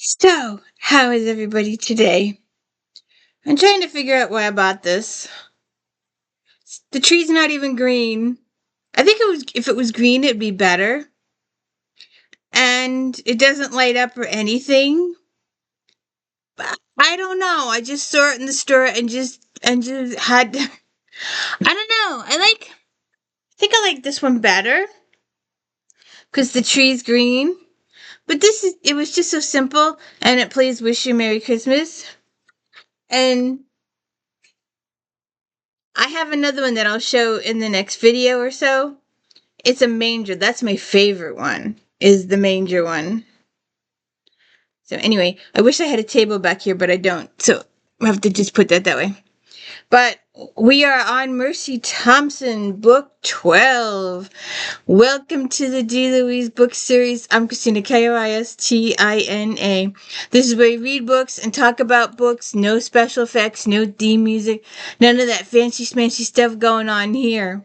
So, how is everybody today? I'm trying to figure out why I bought this. The tree's not even green. I think if it was green it'd be better. And it doesn't light up or anything. But I don't know. I just saw it in the store and just had I don't know. I think I like this one better cuz the tree's green. But it was just so simple and it plays Wish You Merry Christmas. And I have another one that I'll show in the next video or so. It's a manger. That's my favorite one, is the manger one. So anyway, I wish I had a table back here, but I don't. So I have to just put that way. But we are on Mercy Thompson, book 12. Welcome to the D. Louise book series. I'm Christina, Kistina. This is where we read books and talk about books. No special effects, no theme music, none of that fancy smancy stuff going on here.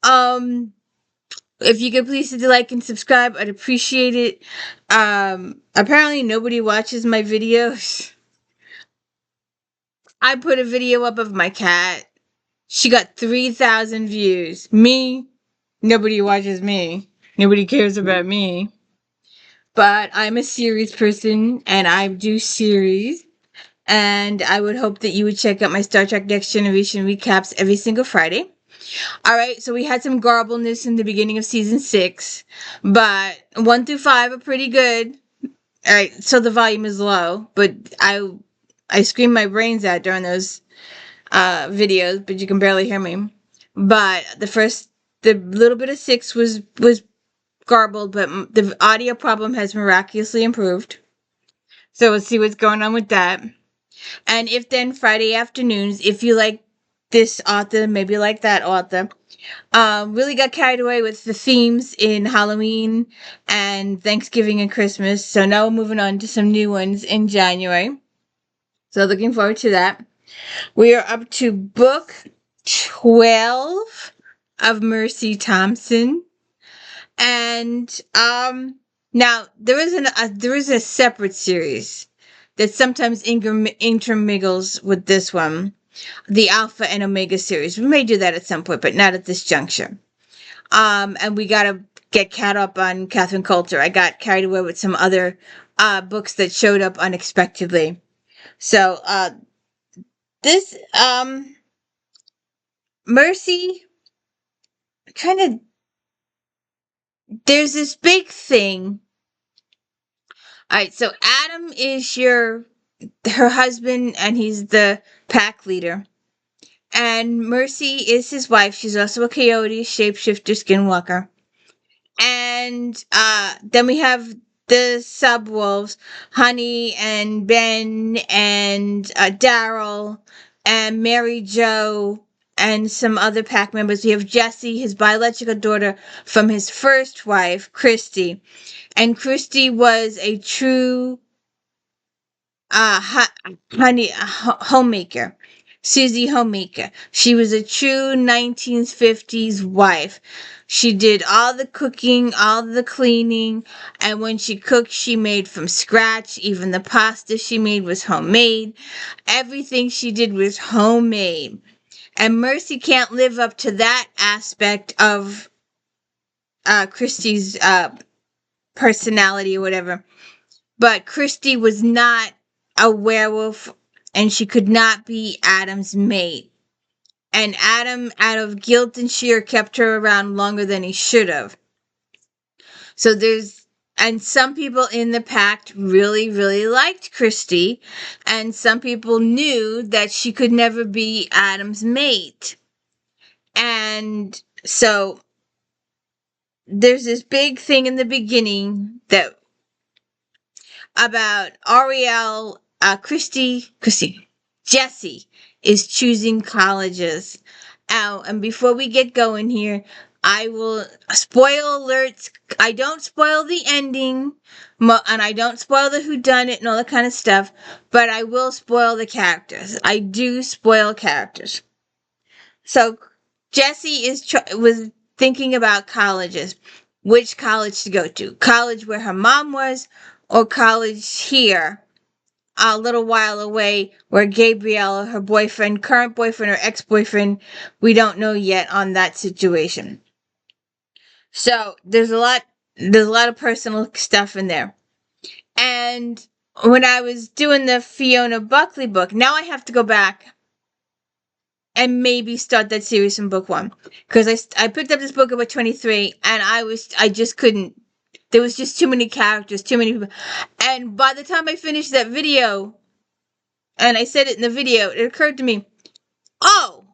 If you could please hit the like and subscribe, I'd appreciate it. Apparently nobody watches my videos. I put a video up of my cat. She got 3,000 views. Me, nobody watches me. Nobody cares about me. But I'm a series person and I do series. And I would hope that you would check out my Star Trek Next Generation recaps every single Friday. All right, so we had some garbleness in the beginning of season 6, but 1 through 5 are pretty good. All right, so the volume is low, but I screamed my brains out during those videos, but you can barely hear me. But the little bit of 6 was garbled, but the audio problem has miraculously improved. So we'll see what's going on with that. And if then Friday afternoons, if you like this author, maybe like that author, really got carried away with the themes in Halloween and Thanksgiving and Christmas. So now we're moving on to some new ones in January. So looking forward to that. We are up to book 12 of Mercy Thompson. And now there is a separate series that sometimes intermingles with this one, the Alpha and Omega series. We may do that at some point, but not at this juncture. And we gotta get caught up on Catherine Coulter. I got carried away with some other books that showed up unexpectedly. So this Mercy kind of, there's this big thing. All right, so Adam is her husband, and he's the pack leader. And Mercy is his wife. She's also a coyote, shapeshifter, skinwalker. And then we have the subwolves, Honey and Ben and Daryl and Mary Jo and some other pack members. We have Jesse, his biological daughter from his first wife, Christy. And Christy was a true homemaker. Susie Homemaker. She was a true 1950s wife. She did all the cooking, all the cleaning, and when she cooked, she made from scratch. Even the pasta she made was homemade. Everything she did was homemade. And Mercy can't live up to that aspect of Christy's personality or whatever. But Christy was not a werewolf, and she could not be Adam's mate. And Adam, out of guilt and fear, kept her around longer than he should have. So and some people in the pact really, really liked Christy, and some people knew that she could never be Adam's mate. And so there's this big thing in the beginning about Ariel, Jesse is choosing colleges. And before we get going here, I will spoil alerts. I don't spoil the ending, and I don't spoil the whodunit and all that kind of stuff, but I will spoil the characters. I do spoil characters. So Jesse was thinking about colleges. Which college to go to? College where her mom was, or college here, a little while away, where Gabrielle, her boyfriend, current boyfriend or ex-boyfriend, we don't know yet on that situation. So there's a lot of personal stuff in there. And when I was doing the Fiona Buckley book, now I have to go back and maybe start that series from book 1, because I picked up this book about 23, and I just couldn't. There was just too many characters, too many people, and by the time I finished that video, and I said it in the video, it occurred to me, oh,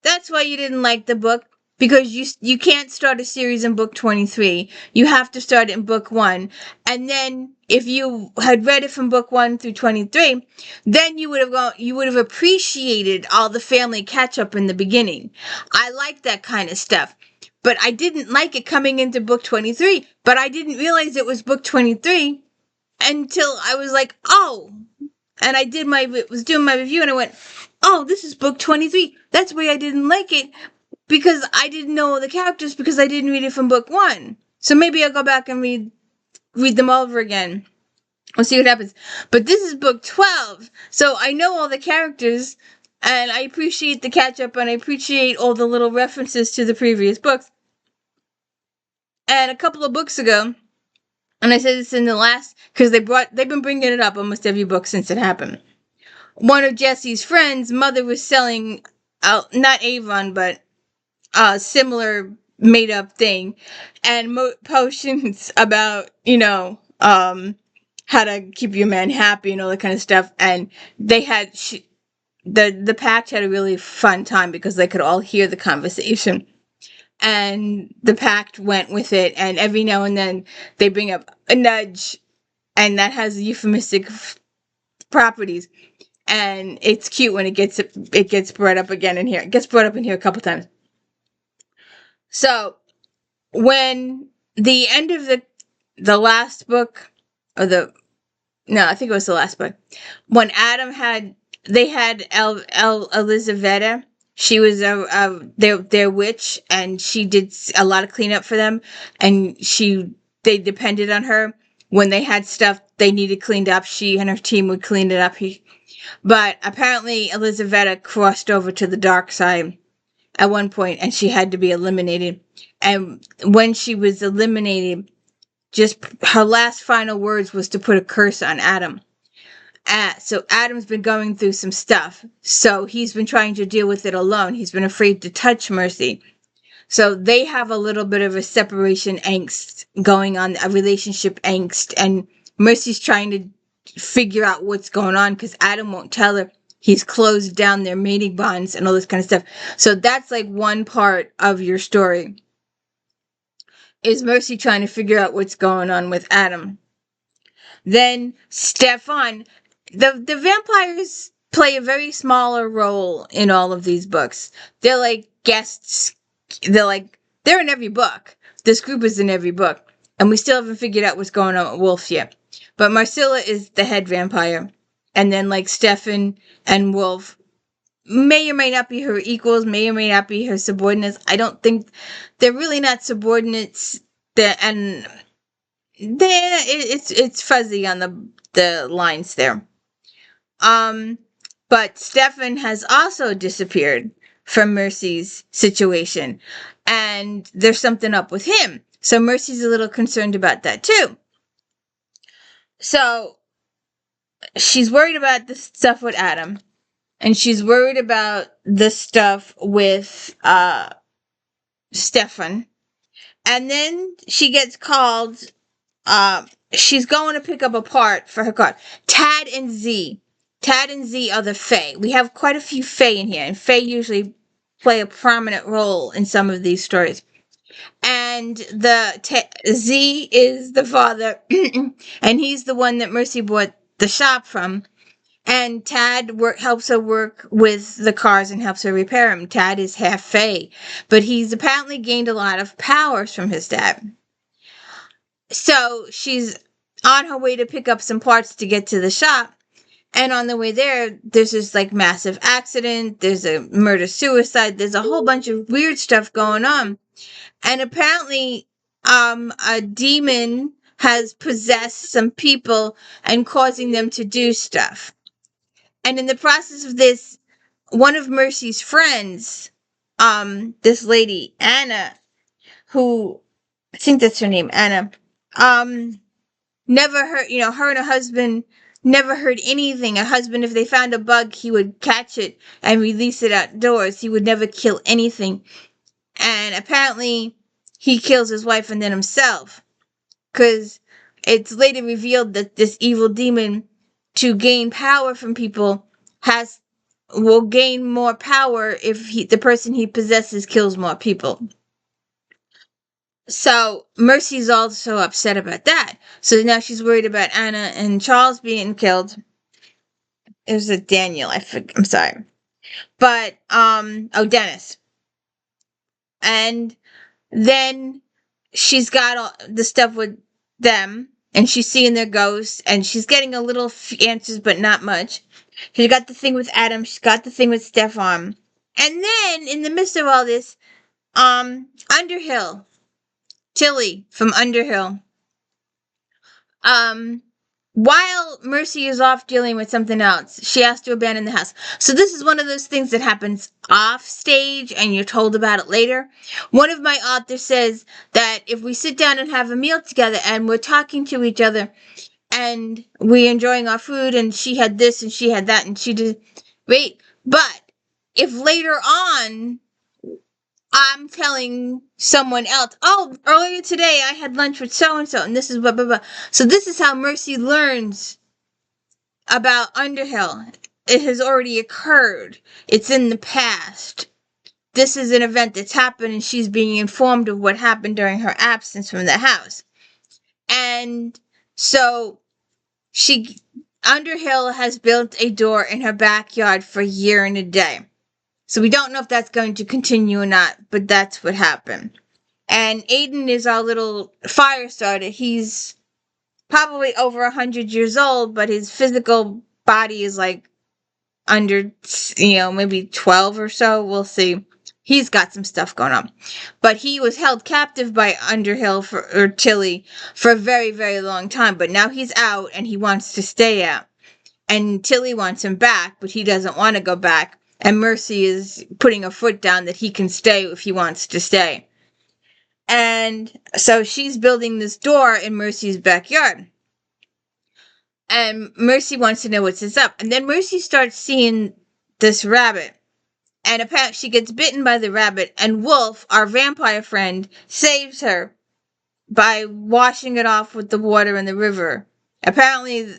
that's why you didn't like the book, because you can't start a series in book 23. You have to start it in book 1. And then if you had read it from book 1 through 23, then you would have appreciated all the family catch up in the beginning. I like that kind of stuff. But I didn't like it coming into book 23, but I didn't realize it was book 23 until I was like, oh, and I was doing my review, and I went, oh, this is book 23. That's why I didn't like it, because I didn't know all the characters, because I didn't read it from book 1. So maybe I'll go back and read them over again. We'll see what happens. But this is book 12, so I know all the characters, and I appreciate the catch up, and I appreciate all the little references to the previous books. And a couple of books ago, and I said this in the last, because they've been bringing it up almost every book since it happened. One of Jesse's friends' mother was selling, not Avon, but a similar made-up thing, and potions about, how to keep your man happy and all that kind of stuff. And they had, the pact had a really fun time, because they could all hear the conversation. And the pact went with it, and every now and then they bring up a nudge, and that has euphemistic properties. And it's cute when it gets brought up again in here. It gets brought up in here a couple times. So when the end of the last book, I think it was the last book, when Adam had Elizaveta. She was their witch, and she did a lot of cleanup for them, and they depended on her. When they had stuff they needed cleaned up, she and her team would clean it up. But apparently Elizaveta crossed over to the dark side at one point, and she had to be eliminated. And when she was eliminated, just her last final words was to put a curse on Adam. So Adam's been going through some stuff. So he's been trying to deal with it alone. He's been afraid to touch Mercy. So they have a little bit of a separation angst going on, a relationship angst. And Mercy's trying to figure out what's going on, because Adam won't tell her. He's closed down their mating bonds and all this kind of stuff. So that's like one part of your story, is Mercy trying to figure out what's going on with Adam. Then Stefan, the vampires play a very smaller role in all of these books. They're like guests. They're in every book. This group is in every book. And we still haven't figured out what's going on with Wolf yet. But Marcilla is the head vampire. And then like Stefan and Wolf may or may not be her equals, may or may not be her subordinates. I don't think they're really not subordinates. It's fuzzy on the lines there. But Stefan has also disappeared from Mercy's situation, and there's something up with him. So Mercy's a little concerned about that too. So she's worried about the stuff with Adam, and she's worried about the stuff with Stefan. And then she gets called, she's going to pick up a part for her car. Tad and Z are the Fae. We have quite a few Fae in here, and Fae usually play a prominent role in some of these stories. And Z is the father, and he's the one that Mercy bought the shop from. And Tad helps her work with the cars and helps her repair them. Tad is half Fae, but he's apparently gained a lot of powers from his dad. So she's on her way to pick up some parts to get to the shop. And on the way there, there's this like massive accident. There's a murder-suicide. There's a whole bunch of weird stuff going on. And apparently, a demon has possessed some people and causing them to do stuff. And in the process of this, one of Mercy's friends, this lady, Anna, who I think that's her name, Anna, never heard, her and her husband never heard anything. Her husband, if they found a bug, he would catch it and release it outdoors. He would never kill anything. And apparently, he kills his wife and then himself. Because it's later revealed that this evil demon, to gain power from people, will gain more power if the person he possesses kills more people. So Mercy's also upset about that. So now she's worried about Anna and Charles being killed. It was a Daniel. I'm sorry, but Dennis. And then she's got all the stuff with them, and she's seeing their ghosts, and she's getting a little answers, but not much. She's got the thing with Adam. She's got the thing with Stefan. And then in the midst of all this, Underhill. Tilly from Underhill. While Mercy is off dealing with something else, she has to abandon the house. So this is one of those things that happens off stage and you're told about it later. One of my authors says that if we sit down and have a meal together and we're talking to each other and we're enjoying our food and she had this and she had that and she did, wait, but if later on I'm telling someone else, oh, earlier today I had lunch with so-and-so, and this is blah, blah, blah. So this is how Mercy learns about Underhill. It has already occurred. It's in the past. This is an event that's happened, and she's being informed of what happened during her absence from the house. And so Underhill has built a door in her backyard for a year and a day. So we don't know if that's going to continue or not, but that's what happened. And Aiden is our little fire starter. He's probably over 100 years old, but his physical body is like under, maybe 12 or so. We'll see. He's got some stuff going on. But he was held captive by Underhill or Tilly for a very, very long time. But now he's out and he wants to stay out. And Tilly wants him back, but he doesn't want to go back. And Mercy is putting a foot down that he can stay if he wants to stay. And so she's building this door in Mercy's backyard. And Mercy wants to know what's up. And then Mercy starts seeing this rabbit. And apparently she gets bitten by the rabbit. And Wolf, our vampire friend, saves her by washing it off with the water in the river. Apparently,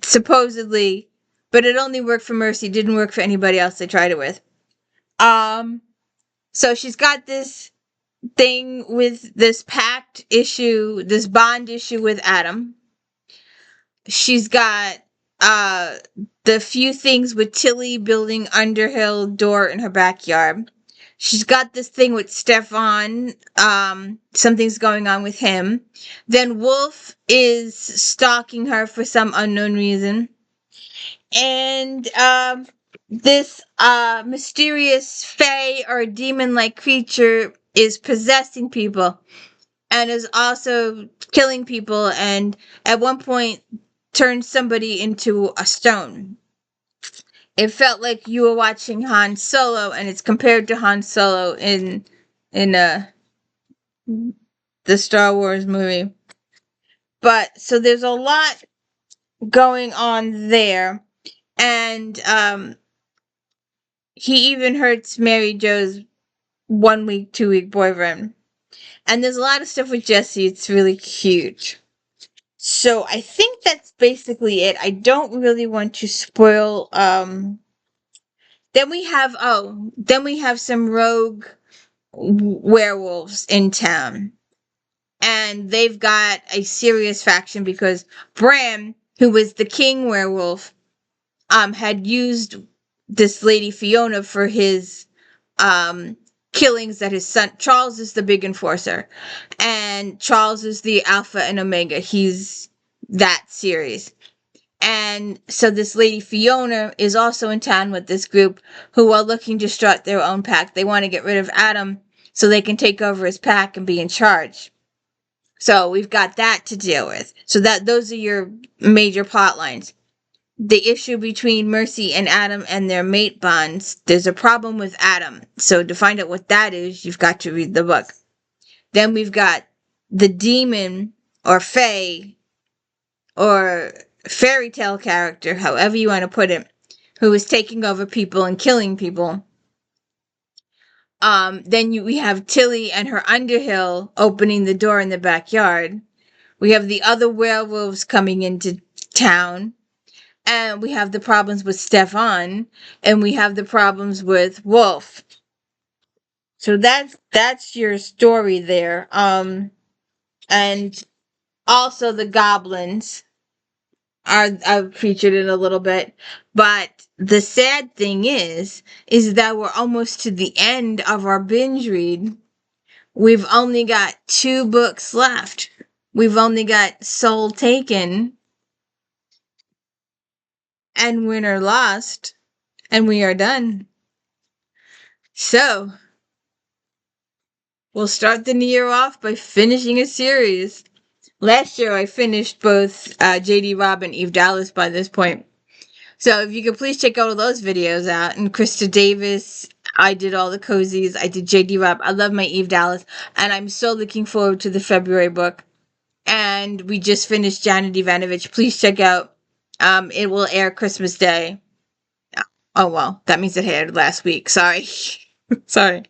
supposedly, but it only worked for Mercy, didn't work for anybody else they tried it with. So she's got this thing with this pact issue, this bond issue with Adam. She's got the few things with Tilly building Underhill door in her backyard. She's got this thing with Stefan. Something's going on with him. Then Wolf is stalking her for some unknown reason. And this mysterious fae or demon-like creature is possessing people and is also killing people, and at one point turned somebody into a stone. It felt like you were watching Han Solo, and it's compared to Han Solo in the Star Wars movie. But so there's a lot going on there. And he even hurts Mary Jo's 1 week, 2 week boyfriend. And there's a lot of stuff with Jesse. It's really cute. So I think that's basically it. I don't really want to spoil. Then we have some rogue werewolves in town. And they've got a serious faction because Bram, who was the king werewolf, had used this lady Fiona for his killings that his son Charles is the big enforcer, and Charles is the alpha and omega. He's that series. And so this lady Fiona is also in town with this group who are looking to start their own pack. They want to get rid of Adam so they can take over his pack and be in charge. So we've got that to deal with. So those are your major plot lines. The issue between Mercy and Adam and their mate bonds. There's a problem with Adam. So to find out what that is, you've got to read the book. Then we've got the demon or fae or fairy tale character, however you want to put it, who is taking over people and killing people. Then we have Tilly and her Underhill opening the door in the backyard. We have the other werewolves coming into town. And we have the problems with Stefan. And we have the problems with Wolf. So that's your story there. And also the goblins are featured in a little bit. But the sad thing is that we're almost to the end of our binge read. We've only got 2 books left. We've only got Soul Taken and Winter Lost, and we are done. So, we'll start the new year off by finishing a series. Last year I finished both J.D. Robb and Eve Dallas by this point. So if you could please check all of those videos out. And Krista Davis, I did all the cozies. I did J.D. Robb. I love my Eve Dallas. And I'm so looking forward to the February book. And we just finished Janet Ivanovich. Please check out. It will air Christmas Day. Oh, well, that means it aired last week. Sorry. Sorry.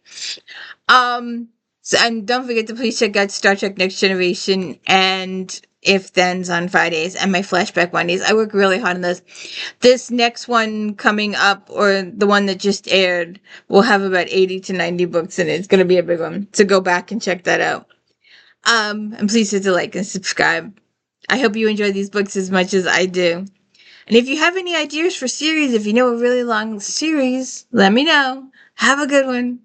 So, and don't forget to please check out Star Trek Next Generation and If Thens on Fridays and my Flashback Mondays. I work really hard on those. This next one coming up, or the one that just aired, will have about 80 to 90 books in it. It's going to be a big one. So go back and check that out. And please hit the like and subscribe. I hope you enjoy these books as much as I do. And if you have any ideas for series, if you know a really long series, let me know. Have a good one.